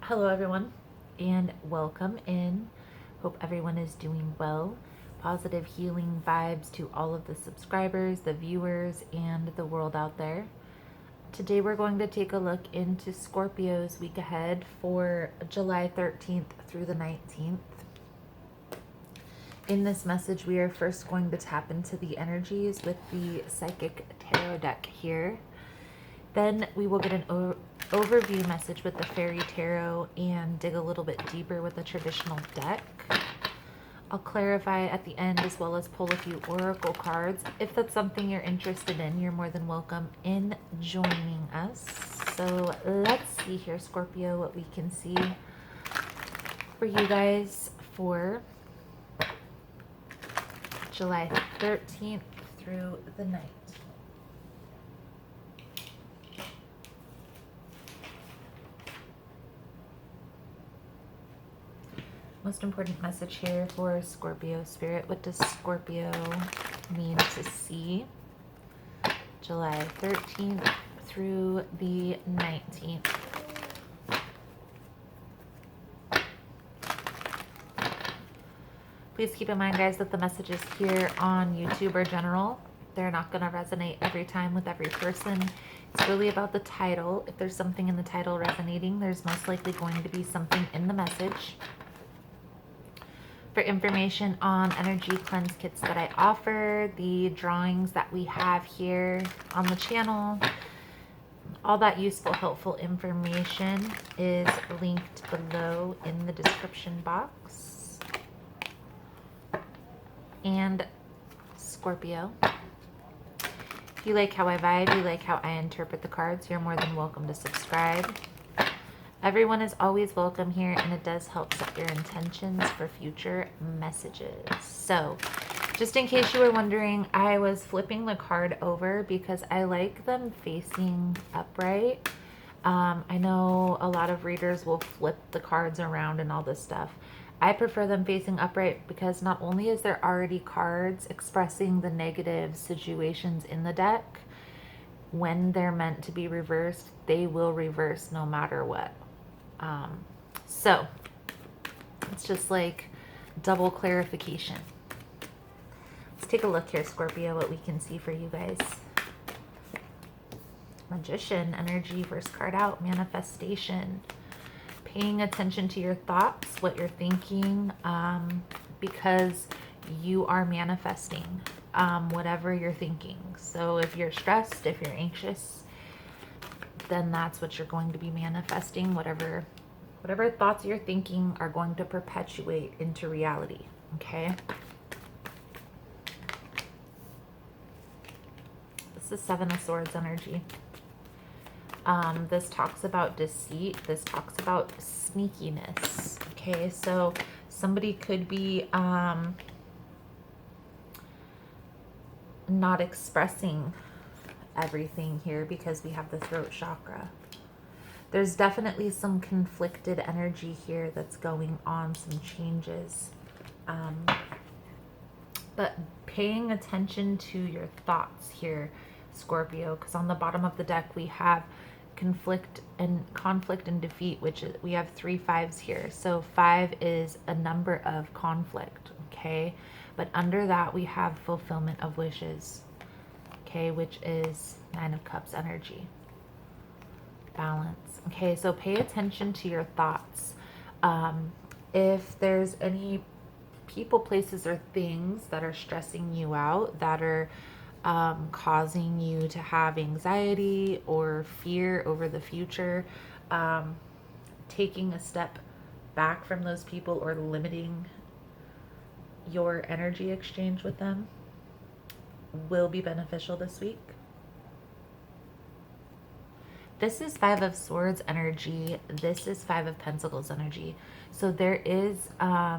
Hello, everyone, and welcome in. Hope everyone is doing well. Positive healing vibes to all of the subscribers, the viewers, and the world out there. Today, we're going to take a look into Scorpio's week ahead for July 13th through the 19th. In this message, we are first going to tap into the energies with the Psychic Tarot deck here. Then we will get an overview message with the Fairy Tarot and dig a little bit deeper with the traditional deck. I'll clarify at the end as well as pull a few oracle cards. If that's something you're interested in, you're more than welcome in joining us. So let's see here, Scorpio, what we can see for you guys for July 13th through the 19th. Most important message here for Scorpio Spirit. What does Scorpio mean to see July 13th through the 19th? Please keep in mind, guys, that the messages here on YouTube are general. They're not going to resonate every time with every person. It's really about the title. If there's something in the title resonating, there's most likely going to be something in the message. For information on energy cleanse kits that I offer, the drawings that we have here on the channel, all that useful, helpful information is linked below in the description box. And Scorpio, if you like how I vibe, you like how I interpret the cards, you're more than welcome to subscribe. Everyone is always welcome here, and it does help set your intentions for future messages. So, just in case you were wondering, I was flipping the card over because I like them facing upright. I know a lot of readers will flip the cards around and all this stuff. I prefer them facing upright because not only is there already cards expressing the negative situations in the deck, when they're meant to be reversed, they will reverse no matter what. So it's just like double clarification. Let's take a look here, Scorpio, what we can see for you guys. Magician energy, first card out, manifestation. Paying attention to your thoughts, what you're thinking, because you are manifesting whatever you're thinking. So if you're stressed, if you're anxious, then that's what you're going to be manifesting. Whatever thoughts you're thinking are going to perpetuate into reality. Okay. This is Seven of Swords energy. This talks about deceit. This talks about sneakiness. Okay, so somebody could be not expressing everything here because we have the throat chakra. There's definitely some conflicted energy here that's going on, some changes. But paying attention to your thoughts here, Scorpio, because on the bottom of the deck we have conflict and defeat, which is, we have 3 5s here. So 5 is a number of conflict, okay? But under that we have fulfillment of wishes. Okay, which is 9 of Cups energy. Balance. Okay, so pay attention to your thoughts. If there's any people, places, or things that are stressing you out, that are causing you to have anxiety or fear over the future, taking a step back from those people or limiting your energy exchange with them will be beneficial this week. This is 5 of Swords energy. This is 5 of Pentacles energy. So there is, I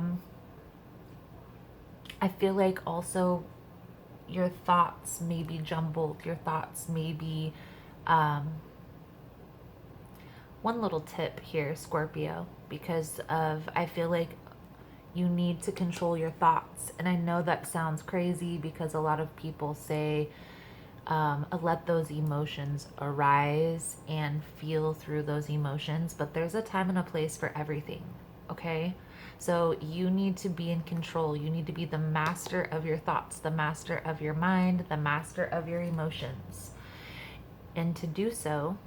feel like also your thoughts may be jumbled. Your thoughts may be, one little tip here, Scorpio, because of, I feel like you need to control your thoughts. And I know that sounds crazy because a lot of people say, let those emotions arise and feel through those emotions. But there's a time and a place for everything, okay? So you need to be in control. You need to be the master of your thoughts, the master of your mind, the master of your emotions. And to do so,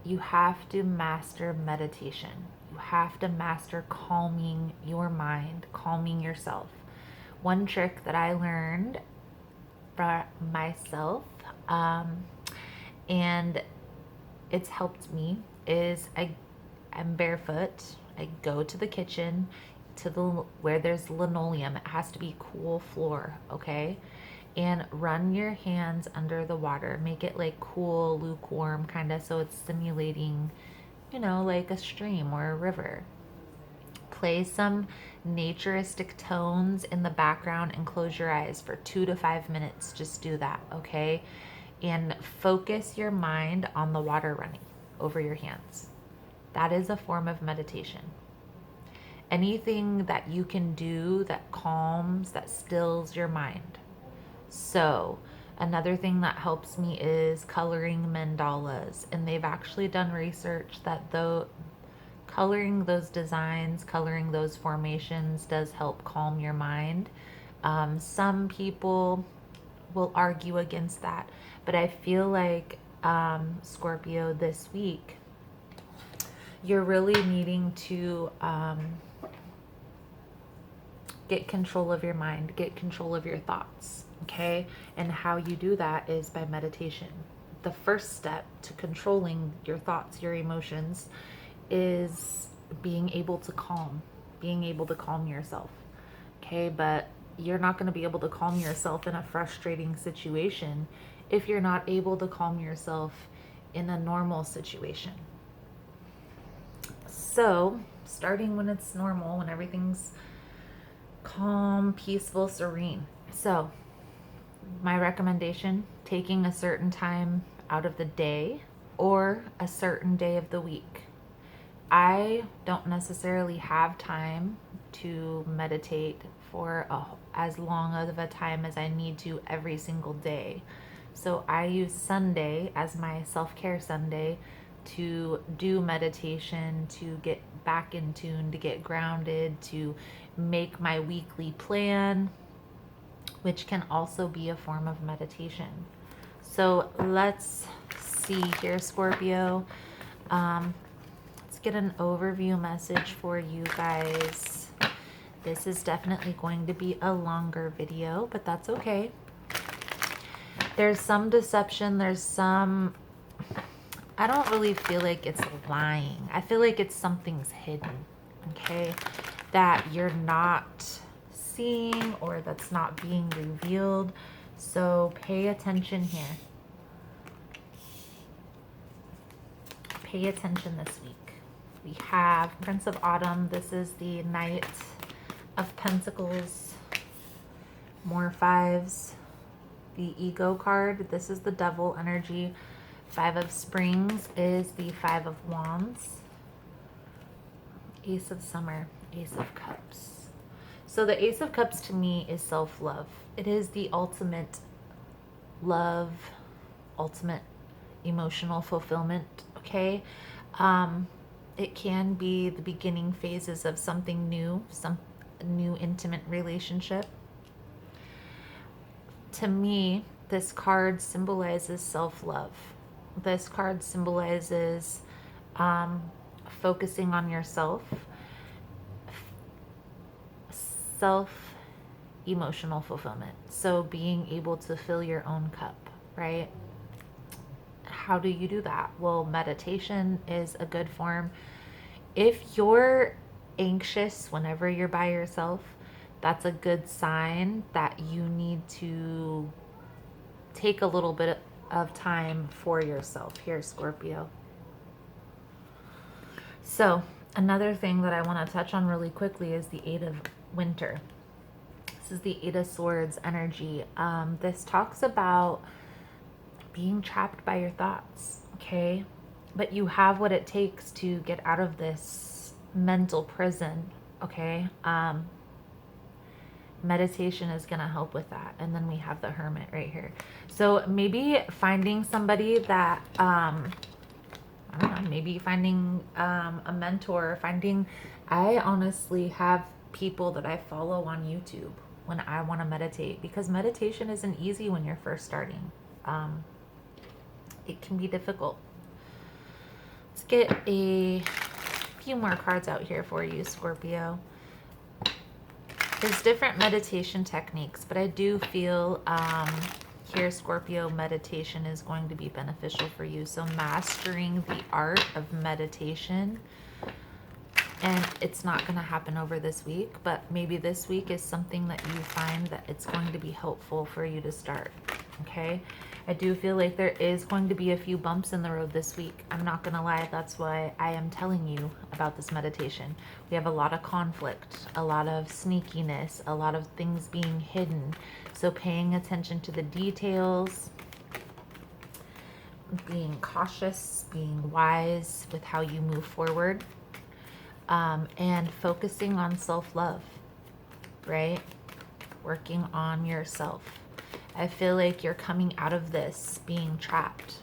you have to master meditation. You have to master calming your mind, calming yourself. One trick that I learned for myself, and it's helped me, is I'm barefoot. I go to the kitchen, to the where there's linoleum. It has to be cool floor, okay? And run your hands under the water. Make it like cool, lukewarm, kind of, so it's simulating, you know, like a stream or a river. Play some naturistic tones in the background and close your eyes for 2 to 5 minutes. Just do that, okay? And focus your mind on the water running over your hands. That is a form of meditation. Anything that you can do that calms, that stills your mind. So another thing that helps me is coloring mandalas. And they've actually done research that though coloring those designs, coloring those formations does help calm your mind. Some people will argue against that, but I feel like Scorpio, this week, you're really needing to get control of your mind, get control of your thoughts, okay? And how you do that is by meditation. The first step to controlling your thoughts, your emotions, is being able to calm yourself, okay? But you're not going to be able to calm yourself in a frustrating situation if you're not able to calm yourself in a normal situation. So, starting when it's normal, when everything's calm, peaceful, serene. So, my recommendation, taking a certain time out of the day or a certain day of the week. I don't necessarily have time to meditate for as long of a time as I need to every single day. So I use Sunday as my self-care Sunday to do meditation, to get back in tune, to get grounded, to make my weekly plan, which can also be a form of meditation. So let's see here, Scorpio. Let's get an overview message for you guys. This is definitely going to be a longer video, but that's okay. There's some deception. There's some... I don't really feel like it's lying. I feel like it's something's hidden, okay? That you're not seeing or that's not being revealed. So pay attention here. Pay attention this week. We have Prince of Autumn. This is the Knight of Pentacles. More fives. The Ego card. This is the Devil energy. Five of Springs is the Five of Wands. Ace of Summer. Ace of Cups. So the Ace of Cups to me is self-love. It is the ultimate love, ultimate emotional fulfillment, okay? It can be the beginning phases of something new, some new intimate relationship. To me, this card symbolizes self-love. This card symbolizes focusing on yourself, self-emotional fulfillment. So being able to fill your own cup, right? How do you do that? Well, meditation is a good form. If you're anxious whenever you're by yourself, that's a good sign that you need to take a little bit of time for yourself here, Scorpio. So another thing that I want to touch on really quickly is the Eight of Winter. This is the Eight of Swords energy. This talks about being trapped by your thoughts, okay? But you have what it takes to get out of this mental prison, okay? meditation is going to help with that. And then we have the Hermit right here. So maybe finding somebody that, I don't know, maybe finding a mentor, I honestly have people that I follow on YouTube when I want to meditate, because meditation isn't easy when you're first starting. It can be difficult. Let's get a few more cards out here for you, Scorpio. There's different meditation techniques, but I do feel here, Scorpio, meditation is going to be beneficial for you. So mastering the art of meditation, and it's not going to happen over this week, but maybe this week is something that you find that it's going to be helpful for you to start, okay? I do feel like there is going to be a few bumps in the road this week. I'm not going to lie. That's why I am telling you about this meditation. We have a lot of conflict, a lot of sneakiness, a lot of things being hidden. So paying attention to the details, being cautious, being wise with how you move forward, and focusing on self-love, right? Working on yourself. I feel like you're coming out of this being trapped.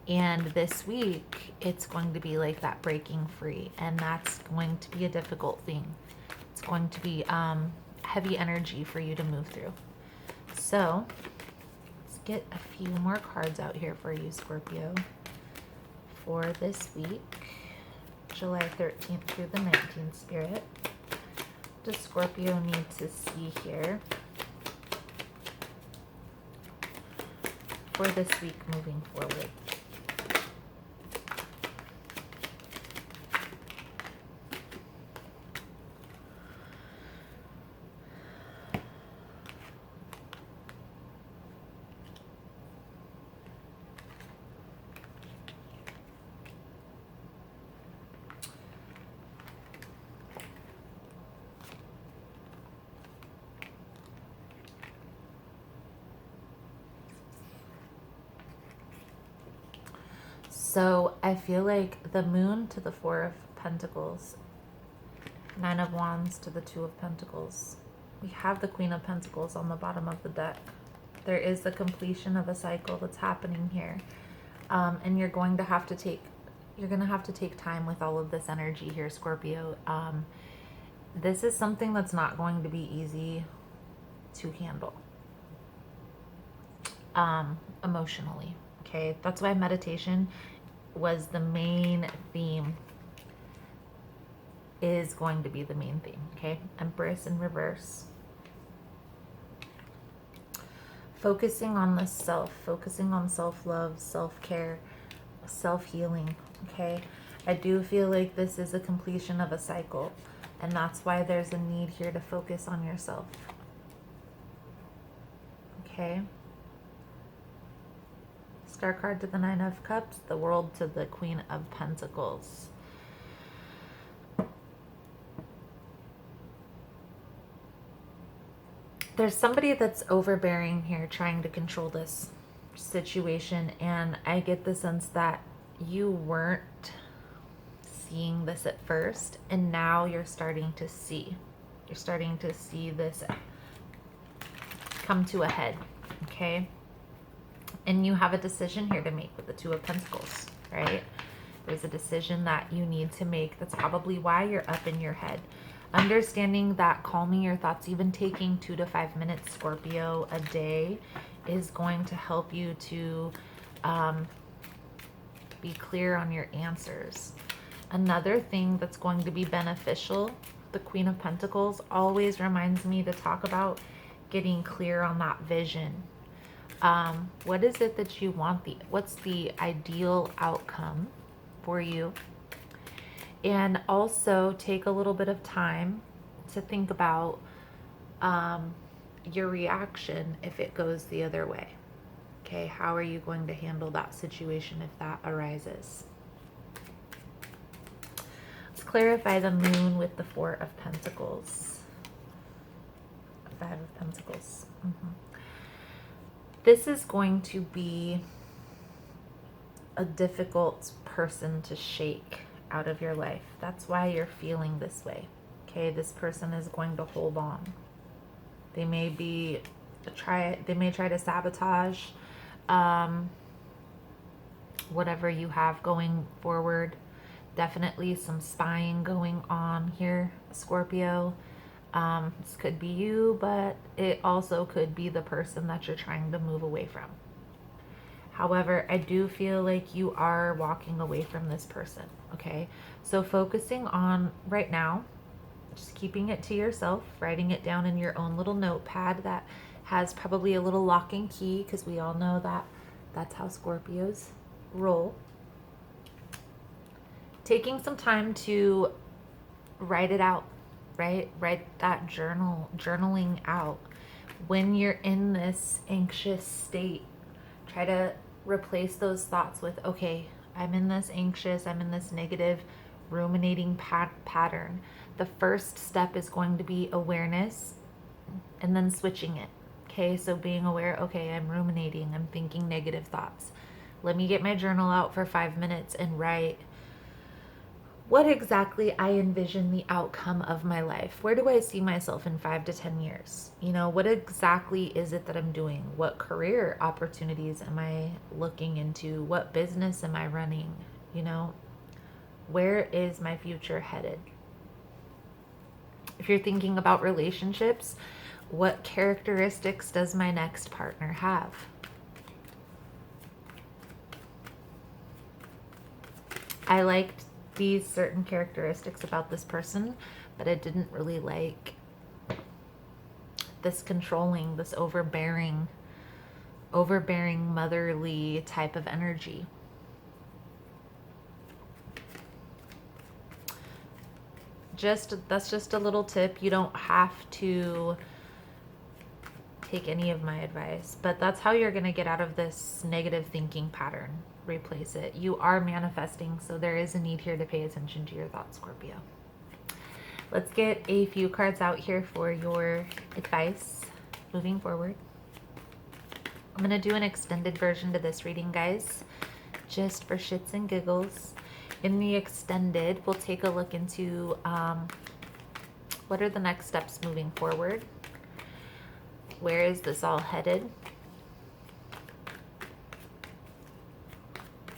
And this week, it's going to be like that breaking free. And that's going to be a difficult thing. It's going to be heavy energy for you to move through. So, let's get a few more cards out here for you, Scorpio, for this week, July 13th through the 19th, Spirit. What does Scorpio need to see here for this week moving forward? So I feel like the Moon to the Four of Pentacles, Nine of Wands to the Two of Pentacles. We have the Queen of Pentacles on the bottom of the deck. There is the completion of a cycle that's happening here. And you're going to have to take time with all of this energy here, Scorpio. This is something that's not going to be easy to handle emotionally. Okay, that's why meditation was the main theme, is going to be the main theme. Okay, Empress in reverse. Focusing on the self, focusing on self-love, self-care, self-healing. Okay, I do feel like this is a completion of a cycle, and that's why there's a need here to focus on yourself. Okay. Star card to the Nine of Cups, the World to the Queen of Pentacles. There's somebody that's overbearing here, trying to control this situation, and I get the sense that you weren't seeing this at first, and now you're starting to see. You're starting to see this come to a head, okay? And you have a decision here to make with the Two of Pentacles, right? There's a decision that you need to make. That's probably why you're up in your head. Understanding that calming your thoughts, even taking 2 to 5 minutes, Scorpio, a day, is going to help you to be clear on your answers. Another thing that's going to be beneficial, the Queen of Pentacles always reminds me to talk about getting clear on that vision. What is it that you want? What's the ideal outcome for you? And also take a little bit of time to think about your reaction if it goes the other way. Okay, how are you going to handle that situation if that arises? Let's clarify the Moon with the Four of Pentacles. Five of Pentacles. This is going to be a difficult person to shake out of your life. That's why you're feeling this way. Okay, this person is going to hold on. They may try to sabotage whatever you have going forward. Definitely some spying going on here, Scorpio. This could be you, but it also could be the person that you're trying to move away from. However, I do feel like you are walking away from this person, okay? So focusing on right now, just keeping it to yourself, writing it down in your own little notepad that has probably a little lock and key, because we all know that that's how Scorpios roll. Taking some time to write it out, right? Write that journaling out. When you're in this anxious state, try to replace those thoughts with, okay, I'm in this anxious, I'm in this negative ruminating pattern. The first step is going to be awareness and then switching it. Okay, so being aware, okay, I'm ruminating, I'm thinking negative thoughts. Let me get my journal out for 5 minutes and write what exactly I envision the outcome of my life. Where do I see myself in 5 to 10 years? You know, what exactly is it that I'm doing? What career opportunities am I looking into? What business am I running? You know, where is my future headed? If you're thinking about relationships, what characteristics does my next partner have? I liked these certain characteristics about this person, but I didn't really like this controlling, this overbearing motherly type of energy. That's just a little tip. You don't have to take any of my advice, but that's how you're going to get out of this negative thinking pattern. Replace it. You are manifesting, so there is a need here to pay attention to your thoughts, Scorpio. Let's get a few cards out here for your advice moving forward. I'm going to do an extended version to this reading, guys, just for shits and giggles. In the extended, we'll take a look into what are the next steps moving forward. Where is this all headed?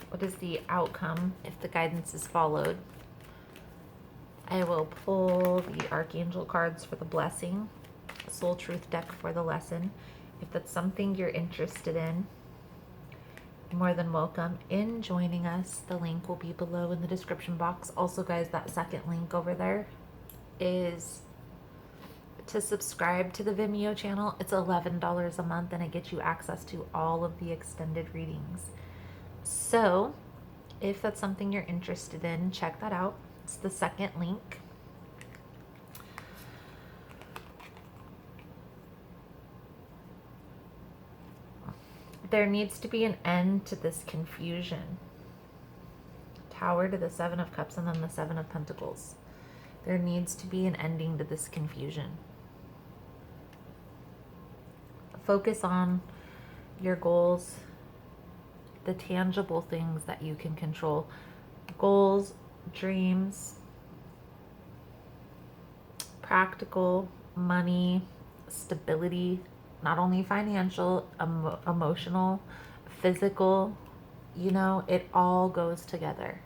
What is the outcome if the guidance is followed? I will pull the Archangel cards for the blessing, Soul Truth deck for the lesson. If that's something you're interested in, you're more than welcome in joining us. The link will be below in the description box. Also, guys, that second link over there is to subscribe to the Vimeo channel. It's $11 a month and it gets you access to all of the extended readings. So if that's something you're interested in, check that out. It's the second link. There needs to be an end to this confusion. Tower to the Seven of Cups and then the Seven of Pentacles. There needs to be an ending to this confusion. Focus on your goals, the tangible things that you can control. Goals, dreams, practical, money, stability, not only financial, emotional, physical, you know, it all goes together.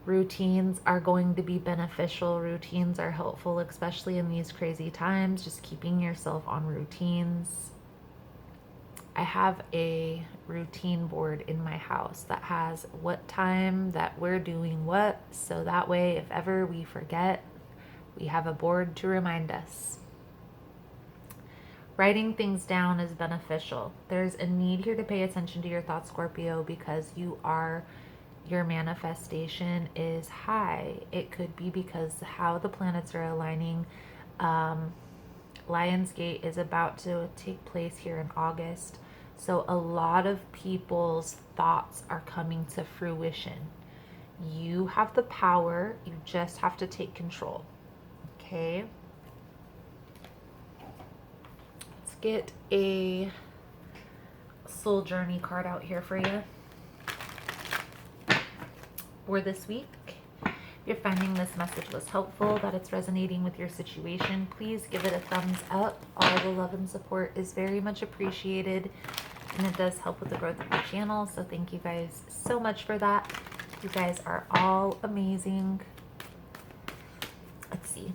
Routines are going to be beneficial. Routines are helpful, especially in these crazy times. Just keeping yourself on routines. I have a routine board in my house that has what time that we're doing what, so that way if ever we forget, we have a board to remind us. Writing things down is beneficial. There's a need here to pay attention to your thoughts, Scorpio, because your manifestation is high. It could be because how the planets are aligning. Lionsgate is about to take place here in August. So a lot of people's thoughts are coming to fruition. You have the power. You just have to take control. Okay. Let's get a soul journey card out here for you for this week. If you're finding this message was helpful, that it's resonating with your situation, please give it a thumbs up. All the love and support is very much appreciated, and it does help with the growth of the channel. So thank you guys so much for that. You guys are all amazing. Let's see.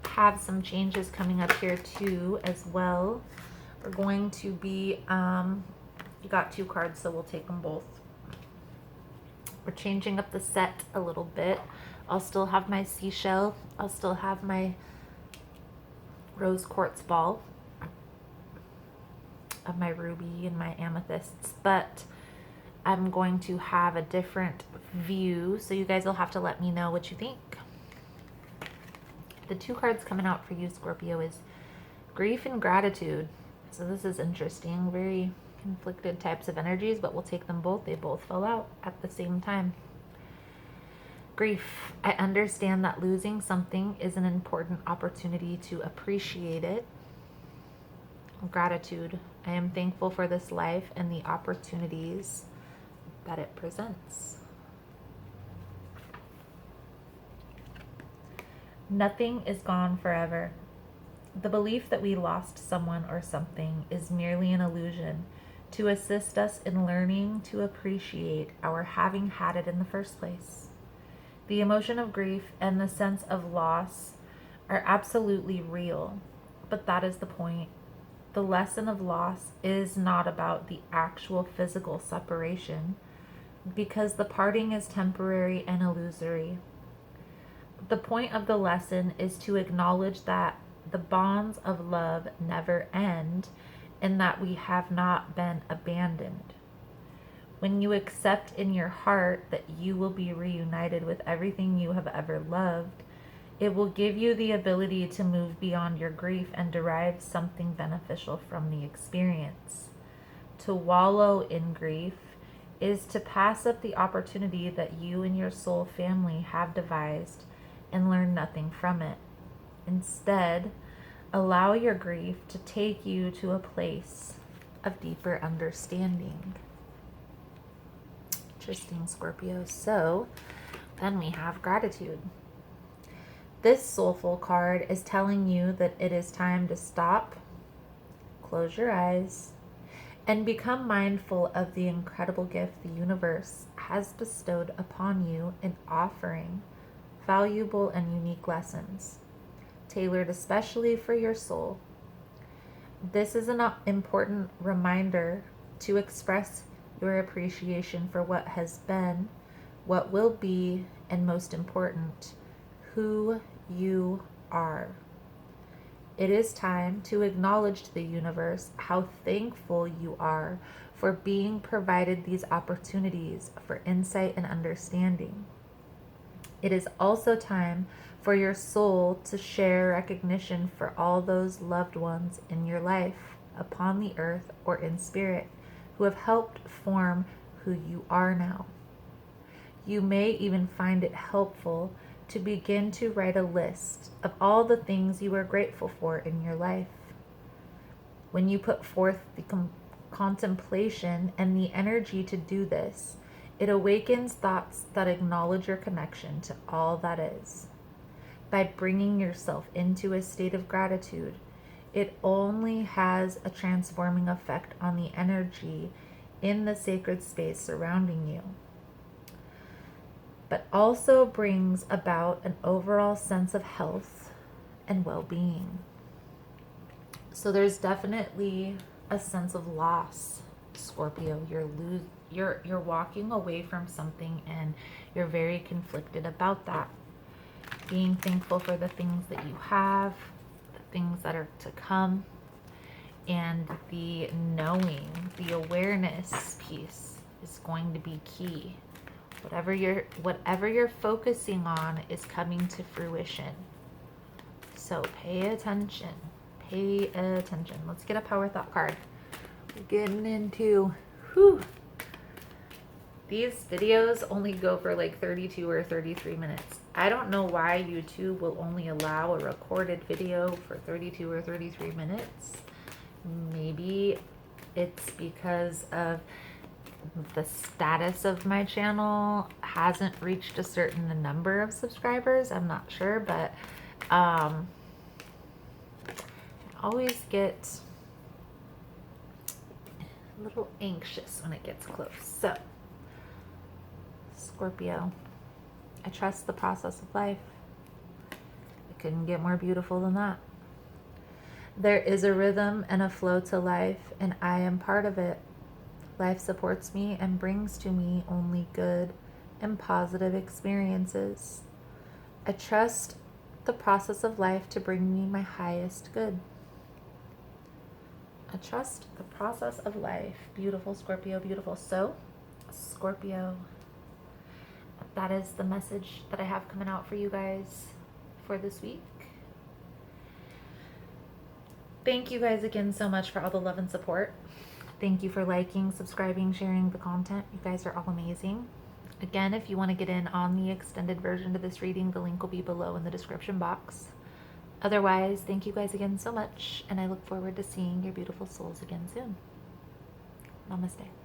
Have some changes coming up here too as well. We're going to be, you got 2 cards, so we'll take them both. We're changing up the set a little bit. I'll still have my seashell. I'll still have my rose quartz ball of my ruby and my amethysts, but I'm going to have a different view, so you guys will have to let me know what you think. The 2 cards coming out for you, Scorpio, is grief and gratitude. So this is interesting. Very conflicted types of energies, but we'll take them both. They both fell out at the same time. Grief. I understand that losing something is an important opportunity to appreciate it. Gratitude. I am thankful for this life and the opportunities that it presents. Nothing is gone forever. The belief that we lost someone or something is merely an illusion to assist us in learning to appreciate our having had it in the first place. The emotion of grief and the sense of loss are absolutely real, but that is the point. The lesson of loss is not about the actual physical separation, because the parting is temporary and illusory. The point of the lesson is to acknowledge that the bonds of love never end and that we have not been abandoned. When you accept in your heart that you will be reunited with everything you have ever loved, it will give you the ability to move beyond your grief and derive something beneficial from the experience. To wallow in grief is to pass up the opportunity that you and your soul family have devised and learn nothing from it. Instead, allow your grief to take you to a place of deeper understanding. Interesting, Scorpio. So then we have gratitude. This soulful card is telling you that it is time to stop, close your eyes, and become mindful of the incredible gift the universe has bestowed upon you in offering valuable and unique lessons, tailored especially for your soul. This is an important reminder to express your appreciation for what has been, what will be, and most important, who you are. It is time to acknowledge to the universe how thankful you are for being provided these opportunities for insight and understanding. It is also time for your soul to share recognition for all those loved ones in your life, upon the earth or in spirit, who have helped form who you are now. You may even find it helpful to begin to write a list of all the things you are grateful for in your life. When you put forth the contemplation and the energy to do this, it awakens thoughts that acknowledge your connection to all that is. By bringing yourself into a state of gratitude, it only has a transforming effect on the energy in the sacred space surrounding you, but also brings about an overall sense of health and well-being. So there's definitely a sense of loss, Scorpio. You're walking away from something and you're very conflicted about that. Being thankful for the things that you have, the things that are to come, and the knowing, the awareness piece is going to be key. Whatever you're focusing on is coming to fruition. So pay attention. Pay attention. Let's get a power thought card. We're getting into these videos only go for like 32 or 33 minutes. I don't know why YouTube will only allow a recorded video for 32 or 33 minutes. Maybe it's because of the status of my channel hasn't reached a certain number of subscribers. I'm not sure, but I always get a little anxious when it gets close. So, Scorpio, I trust the process of life. It couldn't get more beautiful than that. There is a rhythm and a flow to life, and I am part of it. Life supports me and brings to me only good and positive experiences. I trust the process of life to bring me my highest good. I trust the process of life. Beautiful, Scorpio, beautiful. So, Scorpio, that is the message that I have coming out for you guys for this week. Thank you guys again so much for all the love and support. Thank you for liking, subscribing, sharing the content. You guys are all amazing. Again, if you want to get in on the extended version of this reading, the link will be below in the description box. Otherwise, thank you guys again so much, and I look forward to seeing your beautiful souls again soon. Namaste.